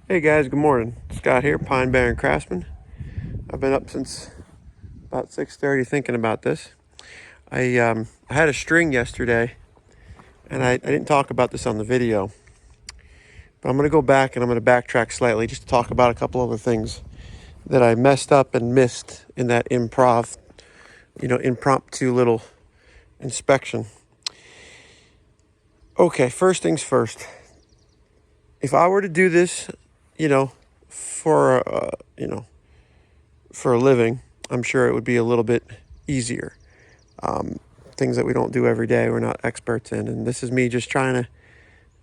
Hey guys, good morning. Scott here, Pine Barren Craftsman. I've been up since about 6:30 thinking about this. I had a string yesterday, and I didn't talk about this on the video, but I'm going to go back and I'm going to backtrack slightly just to talk about a couple other things that I messed up and missed in that impromptu little inspection. Okay, first things first. If I were to do this, you know, for for a living, I'm sure it would be a little bit easier. Things that we don't do every day, we're not experts in, and this is me just trying to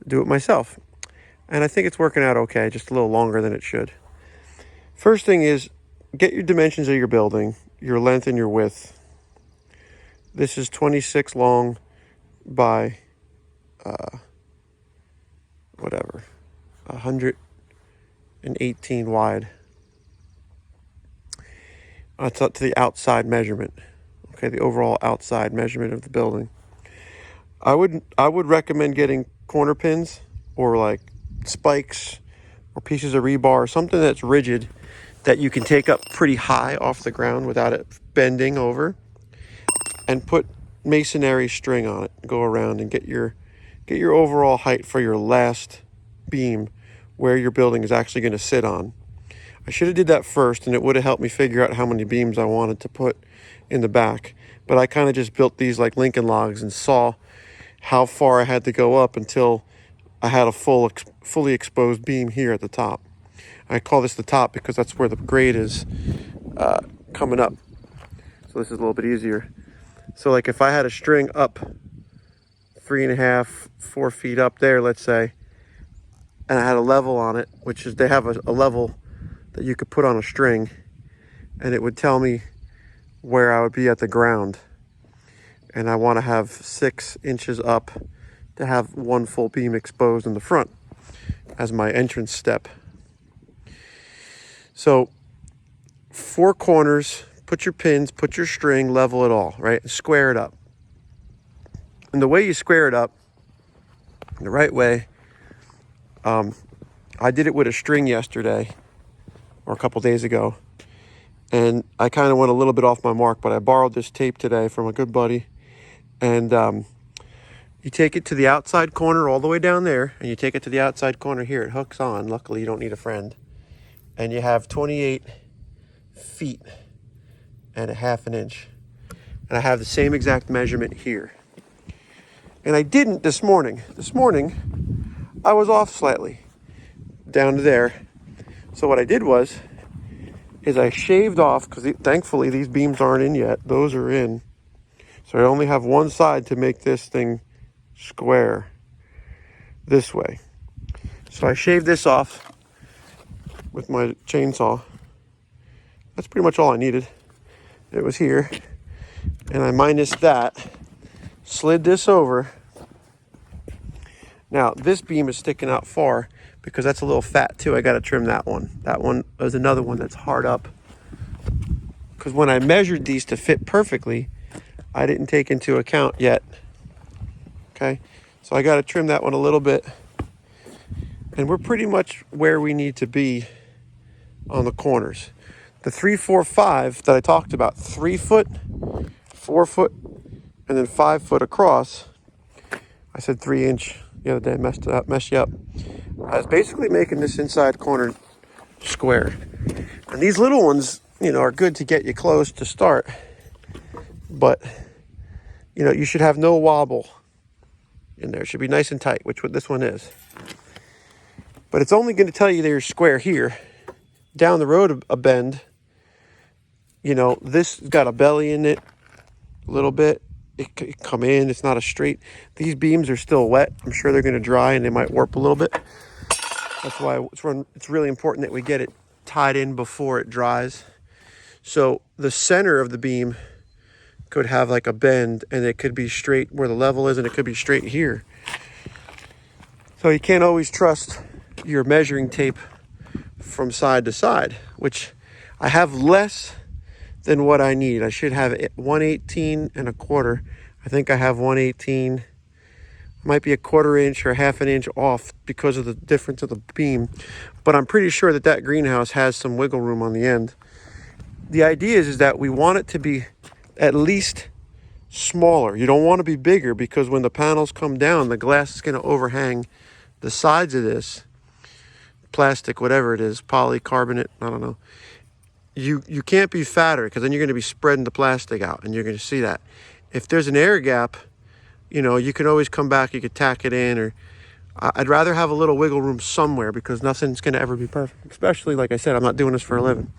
do it myself. And I think it's working out okay, just a little longer than it should. First thing is, get your dimensions of your building, your length and your width. This is 26 long by 118 wide. It's up to the outside measurement. Okay, the overall outside measurement of the building. I would recommend getting corner pins or like spikes or pieces of rebar or something that's rigid that you can take up pretty high off the ground without it bending over, and put masonry string on it. Go around and get your overall height for your last beam where your building is actually going to sit on. I should have did that first, and it would have helped me figure out how many beams I wanted to put in the back. But I kind of just built these like Lincoln logs and saw how far I had to go up until I had a fully exposed beam here at the top. I call this the top because that's where the grade is coming up. So this is a little bit easier. So like if I had a string up 3.5, 4 feet up there, let's say, and I had a level on it, which is they have a level that you could put on a string, and it would tell me where I would be at the ground. And I want to have 6 inches up to have one full beam exposed in the front as my entrance step. So 4 corners, put your pins, put your string, level it all, right? And square it up. And the way you square it up, the right way, I did it with a string yesterday or a couple days ago, and I kind of went a little bit off my mark, but I borrowed this tape today from a good buddy. And you take it to the outside corner all the way down there, and you take it to the outside corner here. It hooks on. Luckily, you don't need a friend. And you have 28 feet and a half an inch. And I have the same exact measurement here. And I didn't this morning. This morning, I was off slightly down to there. So what I did is I shaved off, because thankfully these beams aren't in yet. Those are in. So I only have one side to make this thing square this way. So I shaved this off with my chainsaw. That's pretty much all I needed. It was here. And I minused that, slid this over. Now this beam is sticking out far because that's a little fat too. I got to trim that one. That one is another one that's hard up. Because when I measured these to fit perfectly, I didn't take into account yet. Okay, so I got to trim that one a little bit. And we're pretty much where we need to be on the corners. The 3, 4, 5 that I talked about, 3 foot, 4 foot, and then 5 foot across. I said 3 inch the other day, messed you up. I was basically making this inside corner square. And these little ones, are good to get you close to start. But, you should have no wobble in there. It should be nice and tight, which what this one is. But it's only going to tell you that you're square here. Down the road a bend, this got a belly in it a little bit. It could come in. It's not a straight. These beams are still wet. I'm sure they're going to dry and they might warp a little bit. That's why it's really important that we get it tied in before it dries. So the center of the beam could have like a bend, and it could be straight where the level is, and it could be straight here. So you can't always trust your measuring tape from side to side, which I have less than what I need. I should have 118 and a quarter. I think I have 118. might be a 1/4 inch or 1/2 inch off because of the difference of the beam. But I'm pretty sure that that greenhouse has some wiggle room on the end. The idea is that we want it to be at least smaller. You don't want to be bigger because when the panels come down, the glass is going to overhang the sides of this plastic, whatever it is, polycarbonate, I don't know. You can't be fatter because then you're going to be spreading the plastic out and you're going to see that. If there's an air gap, you know, you can always come back, you could tack it in, or I'd rather have a little wiggle room somewhere because nothing's going to ever be perfect, especially, like I said, I'm not doing this for a living.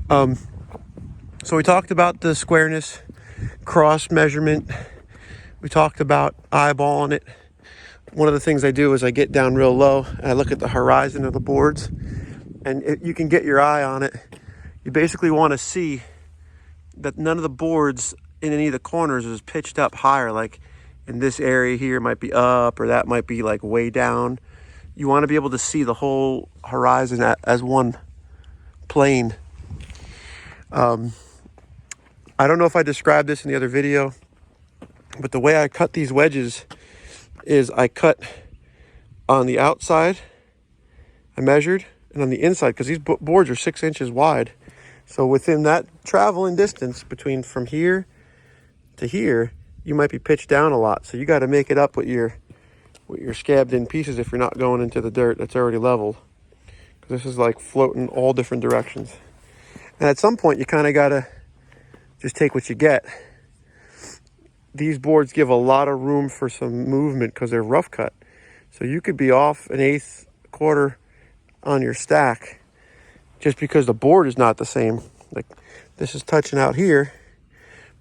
So we talked about the squareness, cross measurement. We talked about eyeballing it. One of the things I do is I get down real low and I look at the horizon of the boards, and you can get your eye on it. You basically want to see that none of the boards in any of the corners is pitched up higher, like in this area here might be up, or that might be like way down. You want to be able to see the whole horizon as one plane. I don't know if I described this in the other video, but the way I cut these wedges is I cut on the outside, I measured, and on the inside, because these boards are 6 inches wide. So within that traveling distance between from here to here, you might be pitched down a lot. So you got to make it up with your scabbed in pieces if you're not going into the dirt that's already leveled. Because this is like floating all different directions. And at some point, you kind of got to just take what you get. These boards give a lot of room for some movement because they're rough cut. So you could be off 1/8, 1/4 on your stack just because the board is not the same. Like this is touching out here,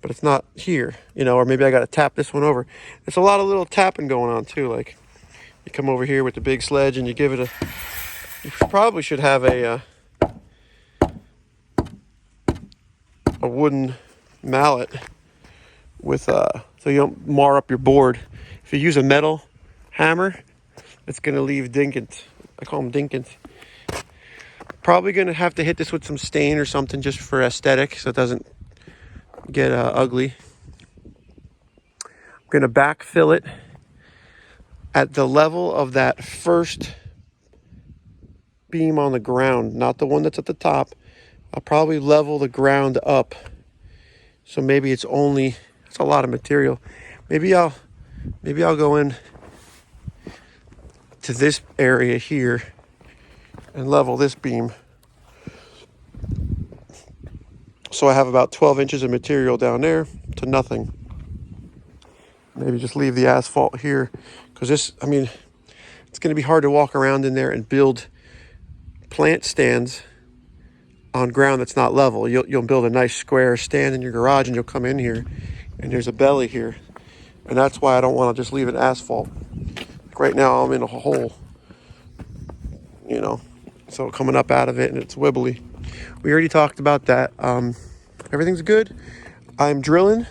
but it's not here, you know, or maybe I got to tap this one over. There's a lot of little tapping going on too. Like you come over here with the big sledge and you give it you probably should have a wooden mallet with so you don't mar up your board. If you use a metal hammer, it's going to leave dinkins. I call them dinkins. Probably going to have to hit this with some stain or something just for aesthetic so it doesn't get ugly. I'm going to backfill it at the level of that first beam on the ground, not the one that's at the top. I'll probably level the ground up. So maybe it's a lot of material. Maybe I'll go in to this area here and level this beam. So I have about 12 inches of material down there to nothing. Maybe just leave the asphalt here because this, I mean, it's going to be hard to walk around in there and build plant stands on ground that's not level. You'll build a nice square stand in your garage and you'll come in here and there's a belly here. And that's why I don't want to just leave it asphalt. Like right now I'm in a hole, you know, so coming up out of it and it's wibbly. We already talked about that. Everything's good. I'm drilling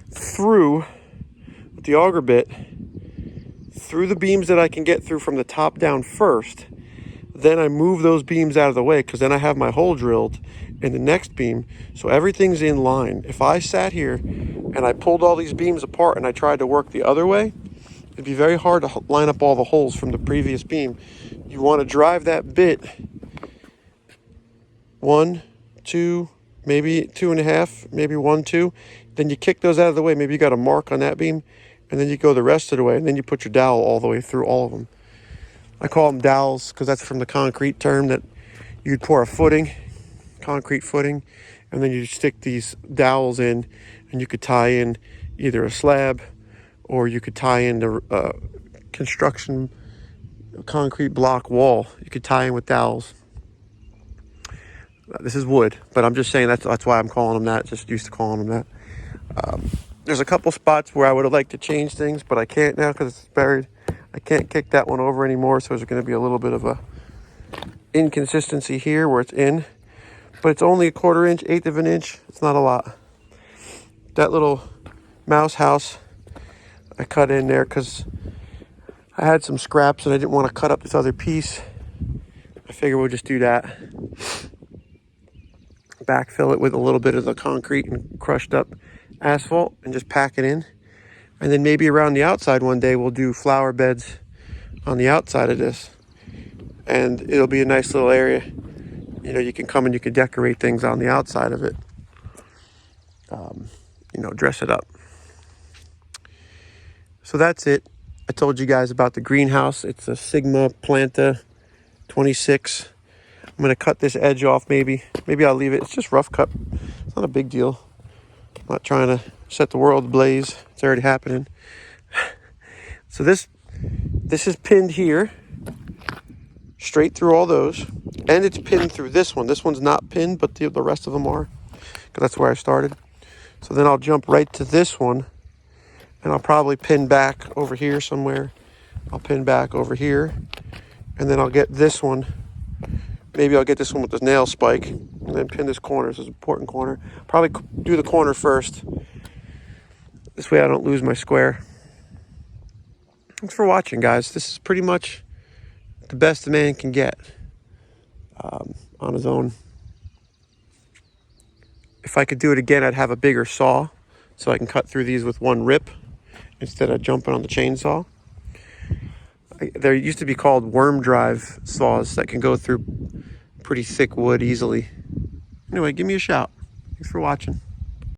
through with the auger bit through the beams that I can get through from the top down first. Then I move those beams out of the way because then I have my hole drilled in the next beam. So everything's in line. If I sat here and I pulled all these beams apart and I tried to work the other way, it'd be very hard to line up all the holes from the previous beam. You want to drive that bit 1, 2, maybe 2.5, maybe 1, 2. Then you kick those out of the way. Maybe you got a mark on that beam and then you go the rest of the way and then you put your dowel all the way through all of them. I call them dowels because that's from the concrete term that you'd pour a footing, concrete footing, and then you stick these dowels in and you could tie in either a slab or you could tie in the construction concrete block wall. You could tie in with dowels. This is wood, but I'm just saying that's why I'm calling them that. Just used to calling them that. There's a couple spots where I would have liked to change things, but I can't now because it's buried. I can't kick that one over anymore, so there's going to be a little bit of a inconsistency here where it's in. But it's only a 1/4 inch, 1/8 of an inch. It's not a lot. That little mouse house I cut in there because I had some scraps and I didn't want to cut up this other piece. I figured we'll just do that. Backfill it with a little bit of the concrete and crushed up asphalt and just pack it in. And then maybe around the outside one day we'll do flower beds on the outside of this. And it'll be a nice little area. You know, you can come and you can decorate things on the outside of it. You know, dress it up. So that's it. I told you guys about the greenhouse. It's a Sigma Planta 26. I'm going to cut this edge off maybe. Maybe I'll leave it. It's just rough cut. It's not a big deal. I'm not trying to set the world ablaze. It's already happening. So this is pinned here, straight through all those. And it's pinned through this one. This one's not pinned, but the rest of them are, because that's where I started. So then I'll jump right to this one, and I'll probably pin back over here somewhere. I'll pin back over here, and then I'll get this one. Maybe I'll get this one with this nail spike, and then pin this corner. This is an important corner. Probably do the corner first. This way I don't lose my square. Thanks for watching, guys. This is pretty much the best a man can get on his own. If I could do it again, I'd have a bigger saw so I can cut through these with one rip instead of jumping on the chainsaw. There used to be called worm drive saws that can go through pretty thick wood easily. Anyway, give me a shout. Thanks for watching.